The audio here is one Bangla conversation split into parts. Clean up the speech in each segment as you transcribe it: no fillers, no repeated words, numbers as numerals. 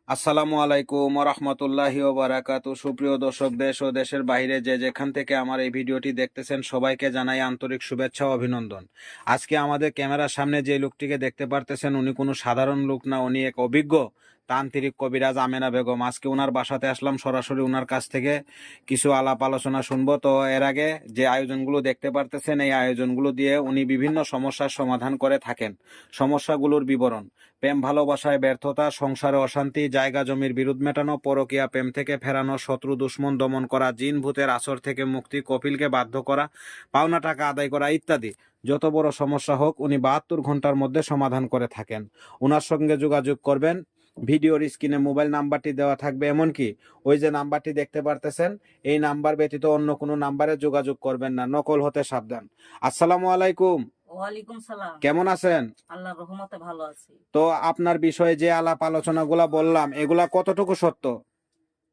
আসসালামু আলাইকুম রহমতুল্লাহি ওয়া বারাকাতু। সুপ্রিয় দর্শক, দেশ ও দেশের বাইরে যে যেখান থেকে আমার এই ভিডিওটি দেখতেছেন সবাইকে জানাই আন্তরিক শুভেচ্ছা ও অভিনন্দন। আজকে আমাদের ক্যামেরার সামনে যে লোকটিকে দেখতে পারতেছেন উনি কোনো সাধারণ লোক না, উনি এক অভিজ্ঞ তান্ত্রিক কবিরাজ আমেনা বেগম। আজকে ওনার বাসাতে আসলাম, সরাসরি ওনার কাছ থেকে কিছু আলাপ আলোচনা শুনবো। তো এর আগে যে আয়োজনগুলো দেখতে পারতেছেন এই আয়োজনগুলো দিয়ে উনি বিভিন্ন সমস্যার সমাধান করে থাকেন। সমস্যাগুলোর বিবরণ: প্রেম ভালোবাসায় ব্যর্থতা, সংসারে অশান্তি, জায়গা জমির বিরোধ মেটানো, পরকীয়া প্রেম থেকে ফেরানো, শত্রু দুশ্মন দমন করা, জিন ভূতের আসর থেকে মুক্তি, কপিলকে বাধ্য করা, পাওনা টাকা আদায় করা ইত্যাদি। যত বড় সমস্যা হোক উনি 72 ঘন্টার মধ্যে সমাধান করে থাকেন। ওনার সঙ্গে যোগাযোগ করবেন, ভিডিওর স্ক্রিনে মোবাইল নাম্বারটি দেওয়া থাকবে, এমনকি ওই যে নাম্বারটি দেখতে পারতেছেন এই নাম্বার ব্যতীত অন্য কোনো নাম্বারে যোগাযোগ করবেন না, নকল হতে সাবধান। আসসালামু আলাইকুম। ওয়ালাইকুম সালাম। কেমন আছেন? আল্লাহর রহমতে ভালো আছি। তো আপনার বিষয়ে যে আলাপ আলোচনাগুলা বললাম এগুলা কতটুকু সত্য?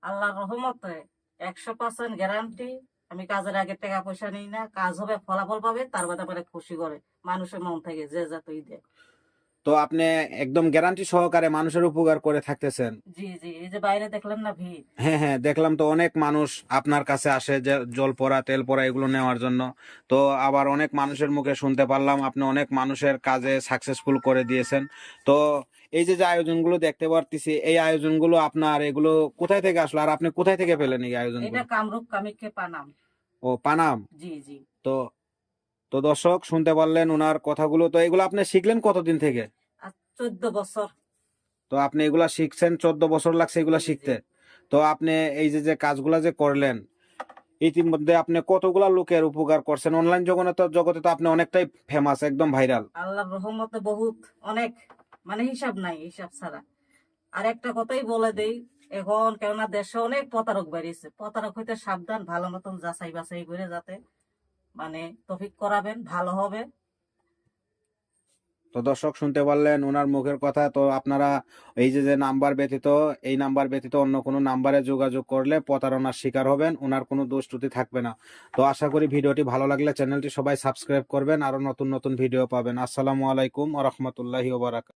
আল্লাহর রহমতে 100% গ্যারান্টি। আমি কাজের আগে টাকা পয়সা নেই না, কাজ হবে, ফলাফল পাবে, তার বাদে আমার খুশি করে মানুষের মন থেকে যে যতই দেয়। তো আপনি একদম গ্যারান্টি সহকারে মানুষের উপকার করে থাকতেছেন? জি জি, এই যে বাইরে দেখলেন না ভিড়। হ্যাঁ হ্যাঁ, দেখলাম তো অনেক মানুষ আপনার কাছে আসে যে জল পড়া তেল পড়া এগুলো নেওয়ার জন্য। তো আবার অনেক মানুষের মুখে শুনতে পারলাম আপনি অনেক মানুষের কাজে সাকসেসফুল করে দিয়েছেন। তো এই যে যে আয়োজনগুলো দেখতে পারতেছি এই আয়োজনগুলো আপনার এগুলো কোথায় থেকে আসলো, আর আপনি কোথায় থেকে পেলেন এই আয়োজনগুলো? এটা কামরূপ কামিক্ষে পানাম। ও, পানাম। জি জি। তো তো দর্শক শুনতে পারলেন ওনার কথাগুলো। তো এগুলো আপনি শিখলেন কতদিন থেকে? আর 14 বছর। তো আপনি এগুলা শিখছেন, 14 বছর লাগছে এগুলা জি জি। শিখতে। তো আপনি এই যে যে কাজগুলা যে করলেন ইতিমধ্যে আপনি কতগুলা লোকের উপকার করছেন? অনলাইন জগতে তো আপনি অনেকটাই ফেমাস, একদম ভাইরাল। আল্লাহর রহমতে বহুত, অনেক, মানে হিসাব নাই, হিসাব ছাড়া। আর একটা কথাই বলে দেই, এখন কেননা দেশে অনেক প্রতারক বেরিয়েছে, প্রতারক হইতে সাবধান, ভালো মতন যাচাই বাছাই করে যাতে মানে তফিক করাবেন, ভালো হবে। তো দর্শক শুনতে পারলেন ওনার মুখের কথা। তো আপনারা এই যে যে নাম্বার ব্যতীত, এই নাম্বার ব্যতীত অন্য কোনো নাম্বারে যোগাযোগ করলে প্রতারণার শিকার হবেন, ওনার কোনো দোষ ত্রুটি থাকবে না। তো আশা করি ভিডিওটি ভালো লাগলে চ্যানেলটি সবাই সাবস্ক্রাইব করবেন, আরো নতুন নতুন ভিডিও পাবেন। আসসালামু আলাইকুম ওয়া রাহমাতুল্লাহি ওয়া বারাকাতুহু।